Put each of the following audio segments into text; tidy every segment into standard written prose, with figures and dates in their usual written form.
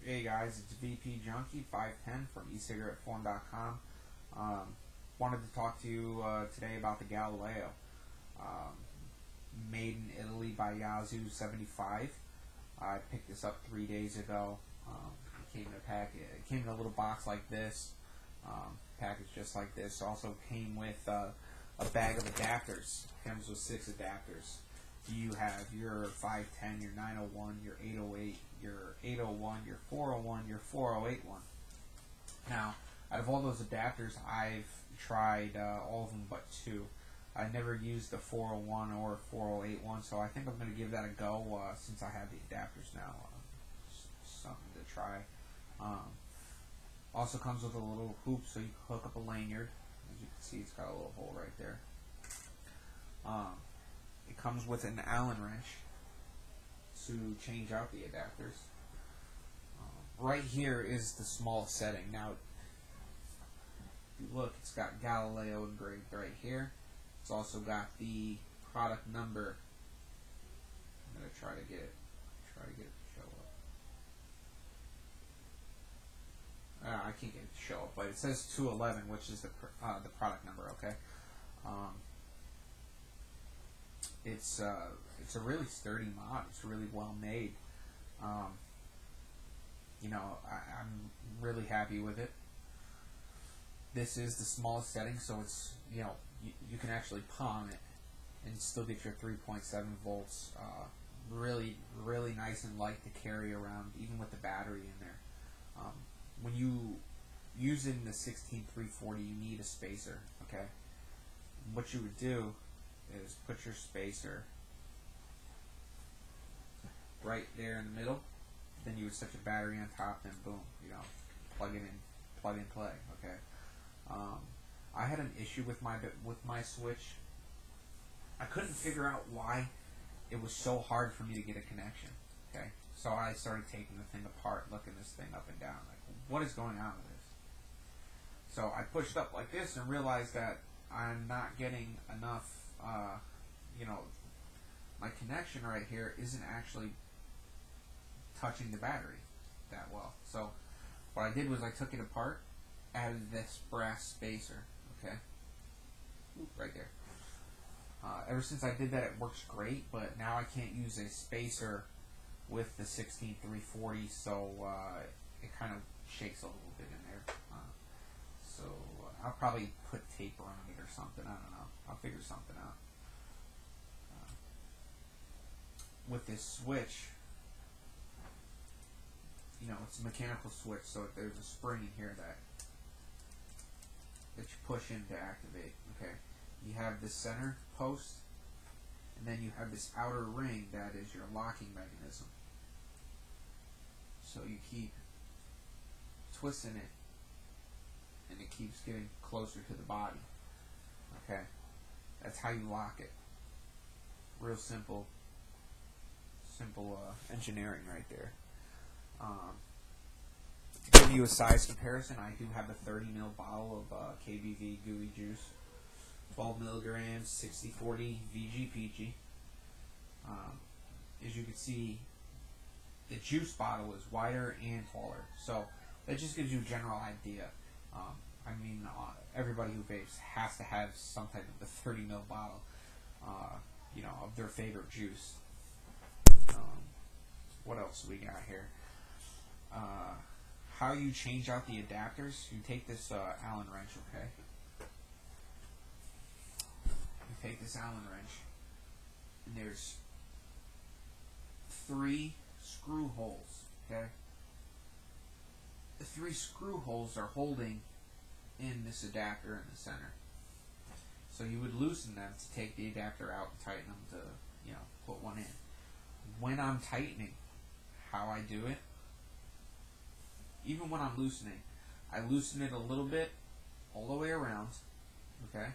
Hey guys, it's VP Junkie 510 from ecigaretteform.com. Wanted to talk to you today about the Galileo. Made in Italy by Yazoo 75. I picked this up 3 days ago. It came in a pack. It came in a little box like this. Packaged just like this. Also came with a bag of adapters. Comes with 6 adapters. You have your 510, your 901, your 808, your 801, your 401, your 4081. Now, out of all those adapters, I've tried all of them but 2. I never used the 401 or 4081, so I think I'm going to give that a go since I have the adapters now. Something to try. Also comes with a little hoop so you can hook up a lanyard. As you can see, it's got a little hole right there. It comes with an Allen wrench to change out the adapters. Right here is the small setting. Now, if you look, it's got Galileo engraved right here. It's also got the product number. I'm gonna try to get it to show up. I can't get it to show up, but it says 211, which is the product number. Okay. It's a really sturdy mod. It's really well made. I'm really happy with it. This is the smallest setting, so it's you can actually palm it and still get your 3.7 volts. Really nice and light to carry around, even with the battery in there. When you using the 16340, you need a spacer. Okay, what you would do is put your spacer right there in the middle. Then you would set your battery on top, then boom, plug it in, plug and play. Okay. I had an issue with my switch. I couldn't figure out why it was so hard for me to get a connection. Okay. So I started taking the thing apart, looking this thing up and down, like, what is going on with this? So I pushed up like this and realized that I'm not getting enough. My connection right here isn't actually touching the battery that well. So what I did was I took it apart, added this brass spacer. Okay, right there. Ever since I did that, it works great. But now I can't use a spacer with the 16340, so it kind of shakes a little bit in there. So I'll probably put tape around it or something. I don't know. I'll figure something out. With this switch, it's a mechanical switch, so there's a spring in here that you push in to activate. Okay, you have this center post, and then you have this outer ring that is your locking mechanism. So you keep twisting it, and it keeps getting closer to the body. Okay, that's how you lock it. Real simple engineering right there. To give you a size comparison, I do have a 30 ml bottle of KBV gooey juice, 12 milligrams, 60/40 VGPG. As you can see, the juice bottle is wider and taller, so that just gives you a general idea. Everybody who vapes has to have some type of a 30 ml bottle, of their favorite juice. What else we got here? How you change out the adapters? You take this Allen wrench, okay? You take this Allen wrench, and there's 3 screw holes, okay? The 3 screw holes are holding in this adapter in the center. So you would loosen them to take the adapter out and tighten them to, put one in. When I'm tightening, how I do it, even when I'm loosening, I loosen it a little bit all the way around, okay?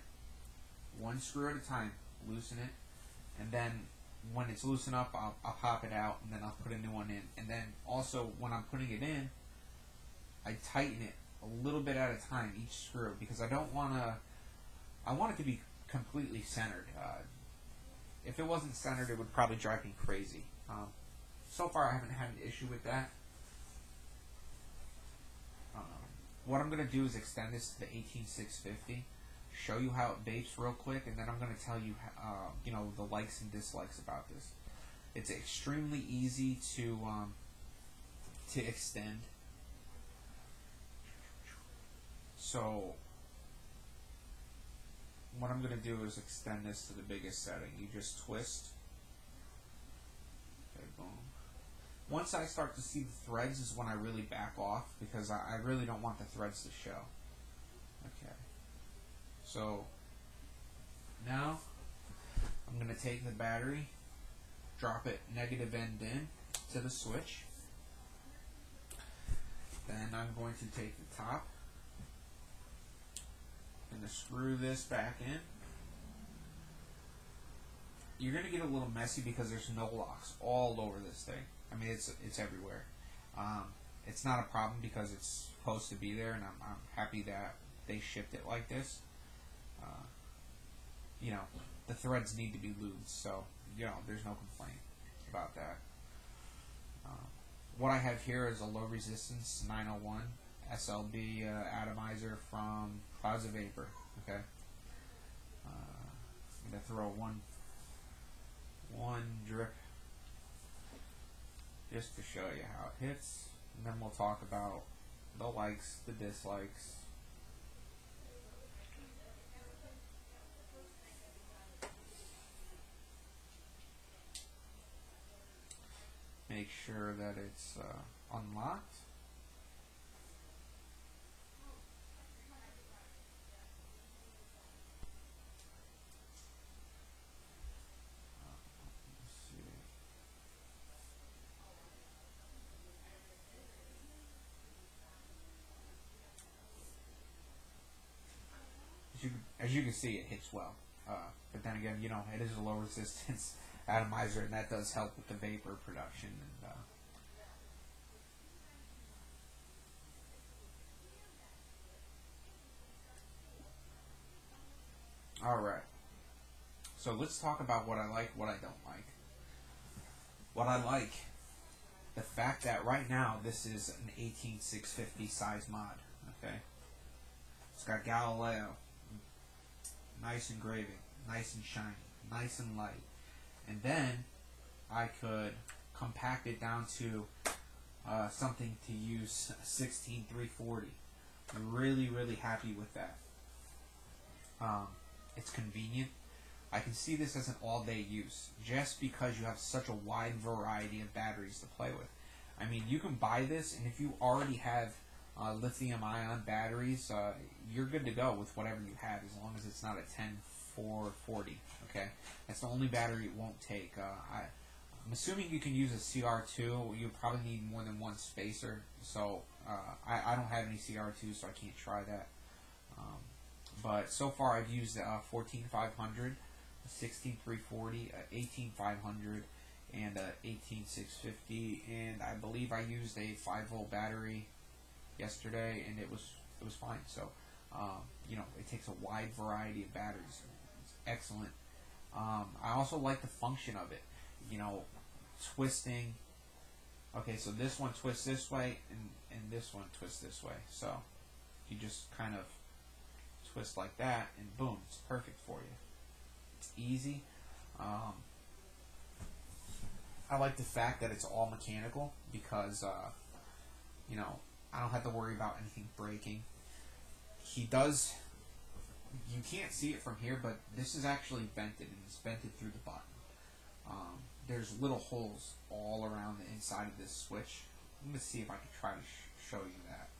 1 screw at a time, loosen it, and then when it's loosened up, I'll pop it out, and then I'll put a new one in. And then also, when I'm putting it in, I tighten it a little bit at a time, each screw, because I want it to be completely centered. If it wasn't centered, it would probably drive me crazy. So far, I haven't had an issue with that. what I'm going to do is extend this to the 18650, show you how it vapes real quick, and then I'm going to tell you, you know, the likes and dislikes about this. It's extremely easy to extend. So what I'm going to do is extend this to the biggest setting. You just twist. Okay, boom. Once I start to see the threads is when I really back off, because I really don't want the threads to show. Okay. So now I'm going to take the battery, drop it negative end in to the switch. Then I'm going to take the top, I'm going to screw this back in. You're going to get a little messy because there's no locks all over this thing. I mean, it's everywhere. It's not a problem because it's supposed to be there, and I'm happy that they shipped it like this. You know, the threads need to be lubed, so you know there's no complaint about that. What I have here is a low resistance 901 SLB atomizer from Clouds of Vapor. Okay, I'm gonna throw one drip just to show you how it hits, and then we'll talk about the likes, the dislikes. Make sure that it's unlocked. As you can see, it hits well. But then again, you know, it is a low resistance atomizer, and that does help with the vapor production. And all right, so let's talk about what I like, what I don't like. What I like, the fact that right now this is an 18650 size mod. Okay, it's got Galileo, nice engraving, nice and shiny, nice and light. And then I could compact it down to something to use 16340. I'm really, really happy with that. It's convenient. I can see this as an all-day use, just because you have such a wide variety of batteries to play with. I mean, you can buy this, and if you already have lithium-ion batteries, you're good to go with whatever you have, as long as it's not a 10440. Okay, that's the only battery it won't take. I'm assuming you can use a CR2. You probably need more than one spacer. So I don't have any CR2, so I can't try that. But so far I've used 14500, 16340, 18500, and 18650, and I believe I used a 5-volt battery yesterday, and it was fine. So you know, it takes a wide variety of batteries. It's excellent. I also like the function of it. You know, twisting. Okay, so this one twists this way, and this one twists this way. So you just kind of twist like that, and boom, it's perfect for you. It's easy. I like the fact that it's all mechanical, because you know, I don't have to worry about anything breaking. He does. You can't see it from here, but this is actually vented, and it's vented through the button. There's little holes all around the inside of this switch. I'm going to see if I can try to show you that.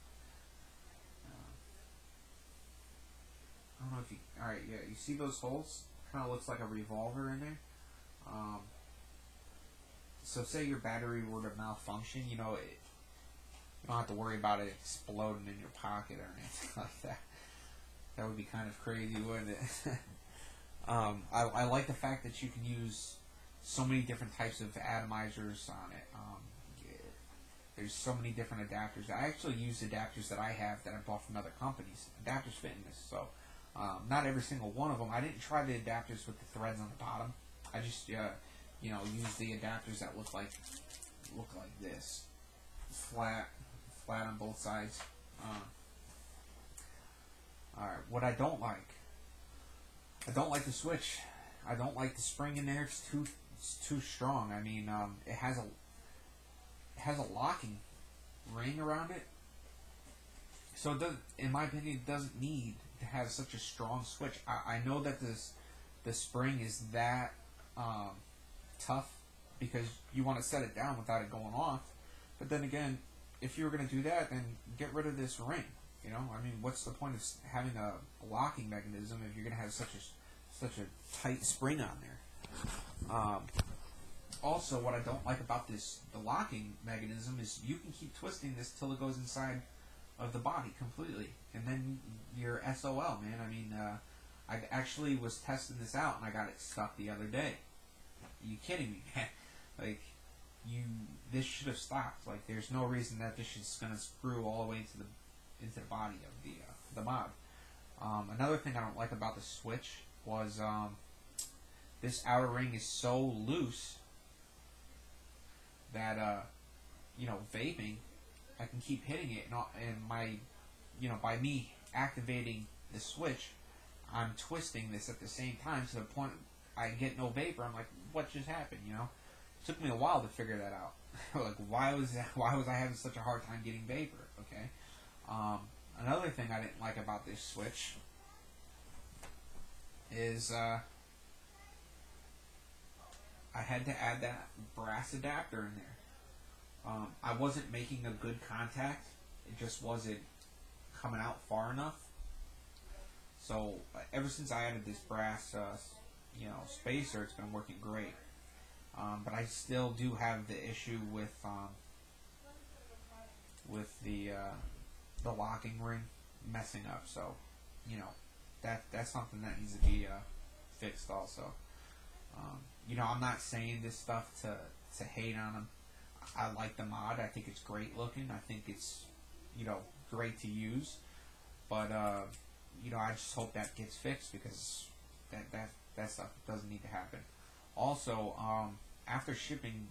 I don't know if you... Alright, yeah, you see those holes? Kind of looks like a revolver in there. So say your battery were to malfunction, you know, you don't have to worry about it exploding in your pocket or anything like that. That would be kind of crazy, wouldn't it? I like the fact that you can use so many different types of atomizers on it. There's so many different adapters. I actually use adapters that I have that I bought from other companies. Adapters fit in this, so not every single one of them. I didn't try the adapters with the threads on the bottom. I just you know, use the adapters that look like this, flat on both sides. Alright, what I don't like the switch. I don't like the spring in there. It's too strong. I mean, it has a locking ring around it, so it does, in my opinion, it doesn't need to have such a strong switch. I know that the spring is that tough because you want to set it down without it going off. But then again, if you were going to do that, then get rid of this ring. You know, I mean, what's the point of having a locking mechanism if you're going to have such a tight spring on there? Also, what I don't like about the locking mechanism is you can keep twisting this till it goes inside of the body completely, and then you're SOL, man. I mean, I actually was testing this out, and I got it stuck the other day. Are you kidding me, man? Like, this should have stopped. Like, there's no reason that this is going to screw all the way into the body of the mod. Another thing I don't like about the switch was this outer ring is so loose that vaping, I can keep hitting it, and by me activating the switch, I'm twisting this at the same time to the point I get no vapor. I'm like, what just happened? You know, it took me a while to figure that out. Like, why was I having such a hard time getting vapor? Okay. Another thing I didn't like about this switch is I had to add that brass adapter in there. I wasn't making a good contact. It just wasn't coming out far enough. So ever since I added this brass, spacer, it's been working great. But I still do have the issue with the locking ring messing up. So, that's something that needs to be fixed also. I'm not saying this stuff to hate on them. I like the mod. I think it's great looking. I think it's, great to use. But, I just hope that gets fixed because that stuff doesn't need to happen. Also, after shipping,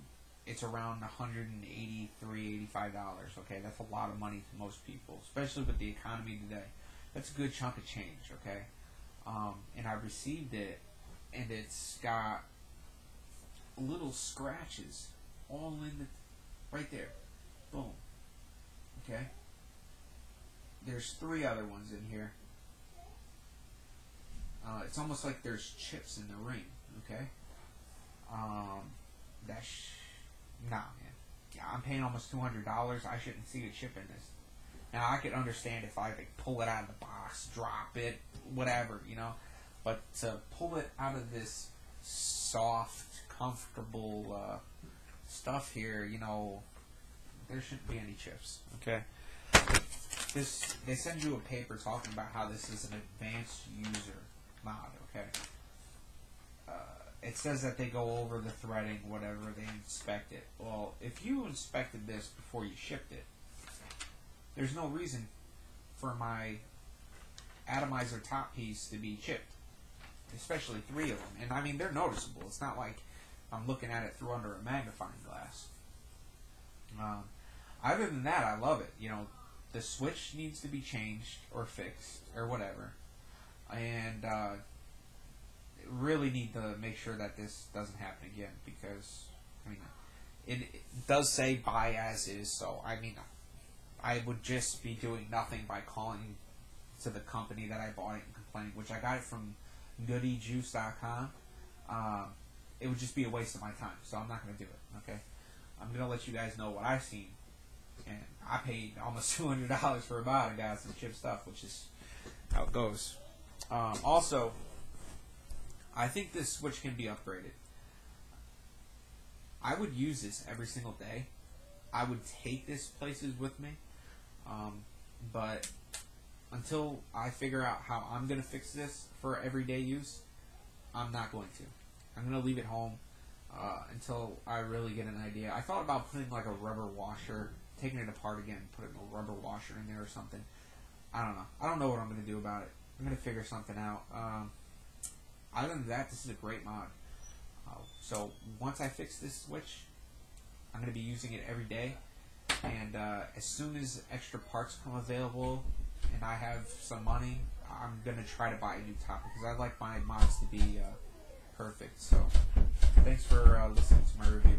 it's around $183, $85. Okay, that's a lot of money to most people, especially with the economy today. That's a good chunk of change. Okay, and I received it, and it's got little scratches all in right there. Boom. Okay. There's 3 other ones in here. It's almost like there's chips in the ring. Okay. Nah, man. Yeah, I'm paying almost $200. I shouldn't see a chip in this. Now, I could understand if I pull it out of the box, drop it, whatever, But to pull it out of this soft, comfortable stuff here, there shouldn't be any chips. Okay. They send you a paper talking about how this is an advanced user mod. Okay. It says that they go over the threading, whatever, they inspect it. Well, if you inspected this before you shipped it, there's no reason for my atomizer top piece to be chipped, especially 3 of them. And I mean, they're noticeable. It's not like I'm looking at it through under a magnifying glass. Other than that, I love it. The switch needs to be changed or fixed or whatever. And really need to make sure that this doesn't happen again because, it does say buy as is, so, I would just be doing nothing by calling to the company that I bought it and complaining, which I got it from goodyjuice.com. It would just be a waste of my time, so I'm not going to do it, okay? I'm going to let you guys know what I've seen, and I paid almost $200 for a mod and got some chip stuff, which is how it goes. Also, I think this switch can be upgraded. I would use this every single day. I would take this places with me. But until I figure out how I'm going to fix this for everyday use, I'm not going to. I'm going to leave it home until I really get an idea. I thought about putting like a rubber washer, taking it apart again, putting a rubber washer in there or something. I don't know. I don't know what I'm going to do about it. I'm going to figure something out. Other than that, this is a great mod. So once I fix this switch, I'm going to be using it every day. And as soon as extra parts come available and I have some money, I'm gonna try to buy a new top because I like my mods to be perfect. So, thanks for listening to my review.